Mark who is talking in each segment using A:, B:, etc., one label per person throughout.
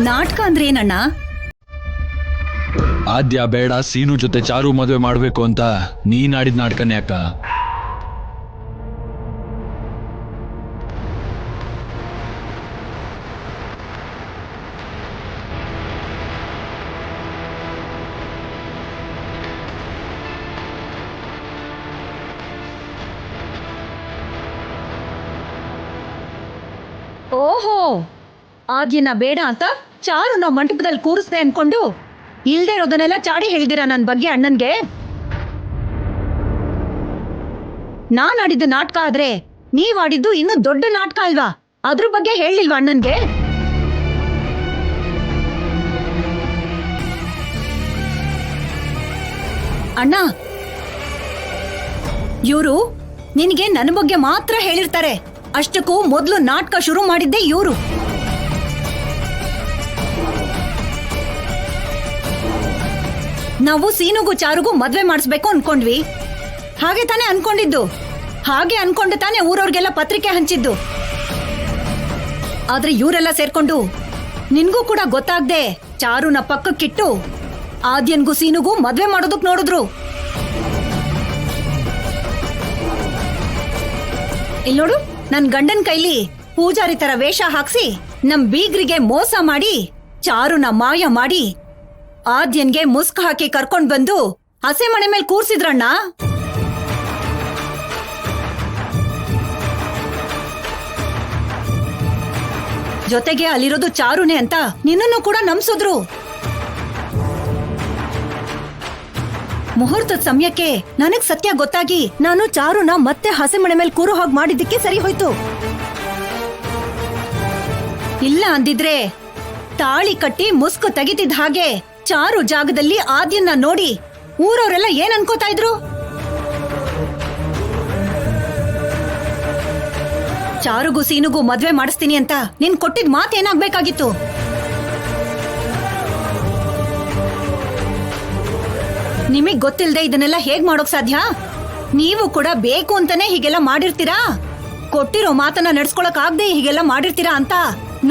A: ನಾಟಕ ಅಂದ್ರೆ ಏನಣ್ಣ?
B: ಆದ್ಯ ಬೇಡ ಸೀನು ಜೊತೆ ಚಾರು ಮದುವೆ ಮಾಡ್ಬೇಕು ಅಂತ ನೀನ್ ಆಡಿದ ನಾಟಕನೇ ಅಕ್ಕ.
A: ಓಹೋ, ಆದ್ಯನ ಬೇಡ ಅಂತ ಚಾರು ನಾವು ಮಂಟಪದಲ್ಲಿ ಕೂರಿಸ್ದೆ ಅನ್ಕೊಂಡು ಇಲ್ದೇ ಇರೋದನ್ನೆಲ್ಲ ಚಾಡಿ ಹೇಳಿದಿರ ನನ್ನ ಬಗ್ಗೆ ಅಣ್ಣನ್ಗೆ. ನಾನ್ ಆಡಿದ್ದು ನಾಟಕ ಆದ್ರೆ ನೀವ್ ಆಡಿದ್ದು ಇನ್ನೂ ದೊಡ್ಡ ನಾಟಕ ಅಲ್ವಾ? ಅದ್ರ ಬಗ್ಗೆ ಹೇಳಿಲ್ವಾ ಅಣ್ಣನ್ಗೆ? ಅಣ್ಣ, ಇವರು ನಿನಗೆ ನನ್ನ ಬಗ್ಗೆ ಮಾತ್ರ ಹೇಳಿರ್ತಾರೆ. ಅಷ್ಟಕ್ಕೂ ಮೊದಲು ನಾಟಕ ಶುರು ಮಾಡಿದ್ದೆ ಇವರು. ನಾವು ಸೀನುಗೂ ಚಾರುಗೂ ಮದ್ವೆ ಮಾಡಿಸ್ಬೇಕು ಅನ್ಕೊಂಡ್ವಿ. ಹಾಗೆ ತಾನೇ ಅನ್ಕೊಂಡಿದ್ದು. ಹಾಗೆ ಅನ್ಕೊಂಡು ತಾನೇ ಊರವ್ರಿಗೆಲ್ಲ ಪತ್ರಿಕೆ ಹಂಚಿದ್ದು. ಆದ್ರೆ ಇವರೆಲ್ಲ ಸೇರ್ಕೊಂಡು ನಿನ್ಗೂ ಕೂಡ ಗೊತ್ತಾಗ್ದೆ ಚಾರುನ ಪಕ್ಕಕ್ಕಿಟ್ಟು ಆದ್ಯನ್ಗೂ ಸೀನುಗೂ ಮದ್ವೆ ಮಾಡೋದಕ್ ನೋಡಿದ್ರು. ಇಲ್ ನೋಡು, ನನ್ ಗಂಡನ್ ಕೈಲಿ ಪೂಜಾರಿ ತರ ವೇಷ ಹಾಕ್ಸಿ ನಮ್ ಬೀಗ್ರಿಗೆ ಮೋಸ ಮಾಡಿ ಚಾರುನ ಮಾಯ ಮಾಡಿ ಆದ್ಯನ್ಗೆ ಮುಸ್ಕ್ ಹಾಕಿ ಕರ್ಕೊಂಡ್ ಬಂದು ಹಸೆ ಮನೆ ಮೇಲೆ ಕೂರ್ಸಿದ್ರಣ್ಣ. ಜೊತೆಗೆ ಅಲ್ಲಿರೋದು ಚಾರುನೇ ಅಂತ ನಿನ್ನನ್ನು ಕೂಡ ನಂಬಿಸಿದ್ರು. ಮುಹೂರ್ತದ ಸಮಯಕ್ಕೆ ನನಗ್ ಸತ್ಯ ಗೊತ್ತಾಗಿ ನಾನು ಚಾರುನ ಮತ್ತೆ ಹಸೆ ಮನೆ ಮೇಲೆ ಕೂರೋ ಹಾಗೆ ಮಾಡಿದ್ದಕ್ಕೆ ಸರಿ ಹೋಯ್ತು. ಇಲ್ಲ ಅಂದಿದ್ರೆ ತಾಳಿ ಕಟ್ಟಿ ಮುಸ್ಕು ತೆಗಿತಿದ್ದ ಹಾಗೆ ಚಾರು ಜಾಗದಲ್ಲಿ ಆದ್ಯನ್ನ ನೋಡಿ ಊರವರೆಲ್ಲ ಏನ್ ಅನ್ಕೋತಾ ಇದ್ರು? ಚಾರುಗೂ ಸೀನುಗೂ ಮದ್ವೆ ಮಾಡಿಸ್ತೀನಿ ಅಂತ ನೀನ್ ಕೊಟ್ಟಿದ್ ಮಾತೇನಾಗ್ಬೇಕಾಗಿತ್ತು? ನಿಮಗ್ ಗೊತ್ತಿಲ್ದೆ ಇದನ್ನೆಲ್ಲ ಹೇಗ್ ಮಾಡೋಕ್ ಸಾಧ್ಯ? ನೀವು ಕೂಡ ಬೇಕು ಅಂತಾನೆ ಹೀಗೆಲ್ಲ ಮಾಡಿರ್ತೀರಾ? ಕೊಟ್ಟಿರೋ ಮಾತನ್ನ ನಡ್ಸ್ಕೊಳಕ್ ಆಗದೆ ಹೀಗೆಲ್ಲ ಮಾಡಿರ್ತೀರಾ ಅಂತ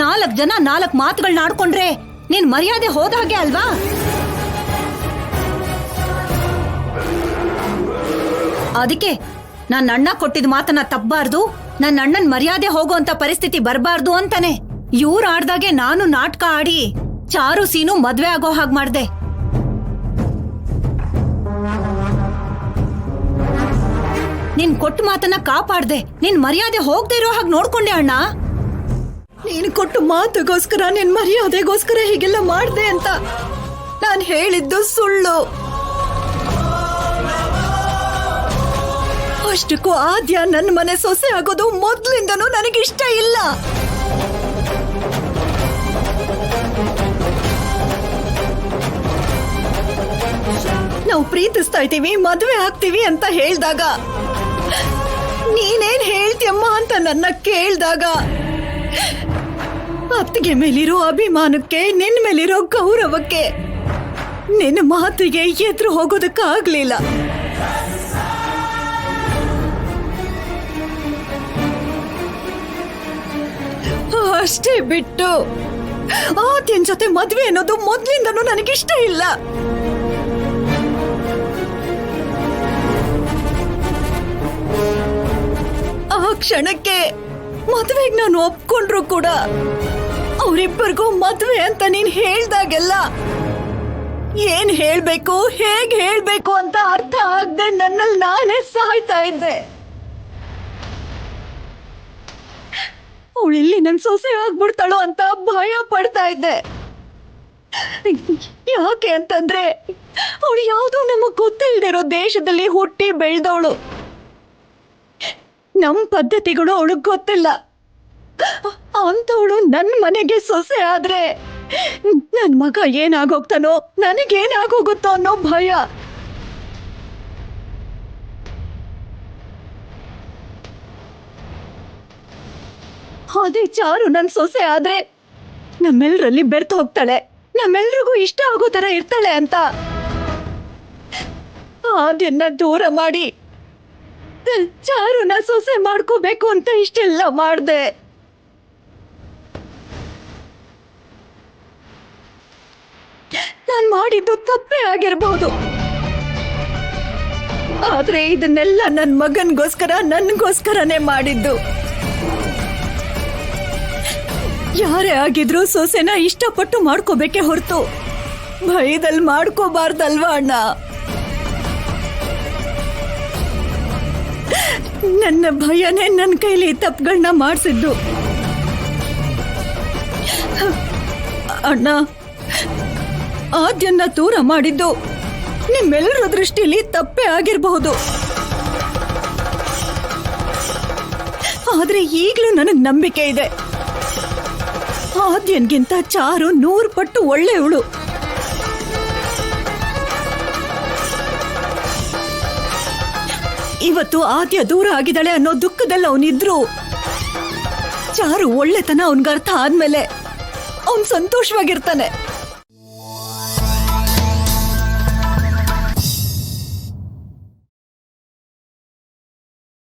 A: 4 ಜನ 4 ಮಾತುಗಳನ್ನ ಆಡ್ಕೊಂಡ್ರೆ ನೀನ್ ಮರ್ಯಾದೆ ಹೋದ ಹಾಗೆ ಅಲ್ವಾ? ಅದಕ್ಕೆ ನನ್ನ ಅಣ್ಣ ಕೊಟ್ಟಿದ್ ಮಾತನ್ನ ತಪ್ಪಬಾರ್ದು, ನನ್ನ ಅಣ್ಣನ್ ಮರ್ಯಾದೆ ಹೋಗುವಂತ ಪರಿಸ್ಥಿತಿ ಬರಬಾರ್ದು ಅಂತಾನೆ ಇವ್ರು ಆಡ್ದಾಗೆ ನಾನು ನಾಟಕ ಆಡಿ ಚಾರು ಸೀನು ಮದ್ವೆ ಆಗೋ ಹಾಗೆ ಮಾಡ್ದೆ. ನೀನ್ ಕೊಟ್ಟ ಮಾತನ್ನ ಕಾಪಾಡ್ದೆ, ನಿನ್ ಮರ್ಯಾದೆ ಹೋಗದೆ ಇರೋ ಹಾಗೆ ನೋಡ್ಕೊಂಡೆ ಅಣ್ಣ. ನೀನ್ ಕೊಟ್ಟ ಮಾತುಗೋಸ್ಕರ, ನಿನ್ ಮರ್ಯಾದೆಗೋಸ್ಕರ ಹೀಗೆಲ್ಲ ಮಾಡ್ದೆ ಅಂತ ನಾನ್ ಹೇಳಿದ್ದು ಸುಳ್ಳು. ಅಷ್ಟಕ್ಕೂ ಆದ್ಯ ನನ್ನ ಮನೆ ಸೊಸೆ ಆಗೋದು ಮೊದ್ಲಿಂದನೂ ನನಗಿಷ್ಟ ಇಲ್ಲ. ನಾವು ಪ್ರೀತಿಸ್ತಾ ಇದ್ದೀವಿ, ಮದುವೆ ಆಗ್ತೀವಿ ಅಂತ ಹೇಳ್ದಾಗ ನೀನೇನ್ ಹೇಳ್ತೀಯಮ್ಮ ಅಂತ ನನ್ನ ಕೇಳ್ದಾಗ ಅತ್ತಿಗೆ ಮೇಲಿರೋ ಅಭಿಮಾನಕ್ಕೆ, ನಿನ್ ಮೇಲಿರೋ ಗೌರವಕ್ಕೆ ನಿನ್ನ ಮಾತಿಗೆ ಎದುರು ಹೋಗೋದಕ್ಕಾಗ್ಲಿಲ್ಲ. ಅಷ್ಟೇ ಬಿಟ್ಟು ಆದ್ಯನ್ ಜೊತೆ ಮದ್ವೆ ಅನ್ನೋದು ಮೊದ್ಲಿಂದನೂ ನನಗಿಷ್ಟ ಇಲ್ಲ. ಆ ಕ್ಷಣಕ್ಕೆ ಮದ್ವೆಗ್ ನಾನು ಒಪ್ಕೊಂಡ್ರು ಕೂಡ ಅವರಿಬ್ಬರಿಗೂ ಮದ್ವೆ ಅಂತ ನೀನ್ ಹೇಳ್ದಾಗೆಲ್ಲ ಏನ್ ಹೇಳ್ಬೇಕು, ಹೇಗ್ ಹೇಳ್ಬೇಕು ಅಂತ ಅರ್ಥ ಆಗದೆ ನನ್ನಲ್ಲಿ ನಾನೇ ಸಾಯ್ತಾ ಇದ್ದೆ. ಅವಳೆಲ್ಲಿ ನನ್ ಸೊಸೆ ಆಗ್ಬಿಡ್ತಾಳೋ ಅಂತ ಭಯ ಪಡ್ತಾ ಇದ್ದೆ. ಯಾಕೆ ಅಂತಂದ್ರೆ ಅವಳು ಯಾವ್ದೋ ನಮಗ್ ಗೊತ್ತಿಲ್ದಿರೋ ದೇಶದಲ್ಲಿ ಹುಟ್ಟಿ ಬೆಳೆದವಳು. ನಮ್ ಪದ್ಧತಿಗಳು ಅವಳಿಗೆ ಗೊತ್ತಿಲ್ಲ. ಅಂತವಳು ನನ್ ಮನೆಗೆ ಸೊಸೆ ಆದ್ರೆ ನನ್ ಮಗ ಏನಾಗೋಗ್ತಾನೋ, ನನಗೇನಾಗೋಗುತ್ತೋ ಅನ್ನೋ ಭಯ. ಅದೇ ಚಾರು ನನ್ ಸೊಸೆ ಆದ್ರೆ ನಮ್ಮೆಲ್ಲರಲ್ಲಿ ಬೆರ್ತು ಹೋಗ್ತಾಳೆ, ನಮ್ಮೆಲ್ರಿಗೂ ಇಷ್ಟ ಆಗೋ ತರ ಇರ್ತಾಳೆ ಅಂತ ಅದನ್ನ ದೂರ ಮಾಡಿ ಚಾರುನ ಸೊಸೆ ಮಾಡ್ಕೋಬೇಕು ಅಂತ ಇಷ್ಟೆಲ್ಲ ಮಾಡ್ದೆ. ನಾನ್ ಮಾಡಿದ್ದು ತಪ್ಪೇ ಆಗಿರ್ಬಹುದು. ಆದ್ರೆ ಇದನ್ನೆಲ್ಲ ನನ್ ಮಗನ್ಗೋಸ್ಕರ ನನ್ಗೋಸ್ಕರನೇ ಮಾಡಿದ್ದು. ಯಾರೇ ಆಗಿದ್ರು ಸೊಸೆನ ಇಷ್ಟಪಟ್ಟು ಮಾಡ್ಕೋಬೇಕೆ ಹೊರತು ಭಯದಲ್ಲಿ ಮಾಡ್ಕೋಬಾರ್ದಲ್ವಾ ಅಣ್ಣ? ನನ್ನ ಭಯನೇ ನನ್ನ ಕೈಲಿ ತಪ್ಪುಗಳನ್ನ ಮಾಡಿಸಿದ್ದು. ಅಣ್ಣ, ಆದ್ಯನ್ನ ದೂರ ಮಾಡಿದ್ದು ನಿಮ್ಮೆಲ್ಲರ ದೃಷ್ಟಿಲಿ ತಪ್ಪೇ ಆಗಿರಬಹುದು. ಆದ್ರೆ ಈಗ್ಲೂ ನನಗ್ ನಂಬಿಕೆ ಇದೆ, ಆದ್ಯನ್ಗಿಂತ ಚಾರು 100 ಪಟ್ಟು ಒಳ್ಳೆಯವಳು. ಇವತ್ತು ಆದ್ಯ ದೂರ ಆಗಿದ್ದಾಳೆ ಅನ್ನೋ ದುಃಖದಲ್ಲಿ ಅವನಿದ್ರು ಚಾರು ಒಳ್ಳೆತನ ಅವನ್ಗೆ ಅರ್ಥ ಆದ್ಮೇಲೆ ಅವನ್ ಸಂತೋಷವಾಗಿರ್ತಾನೆ.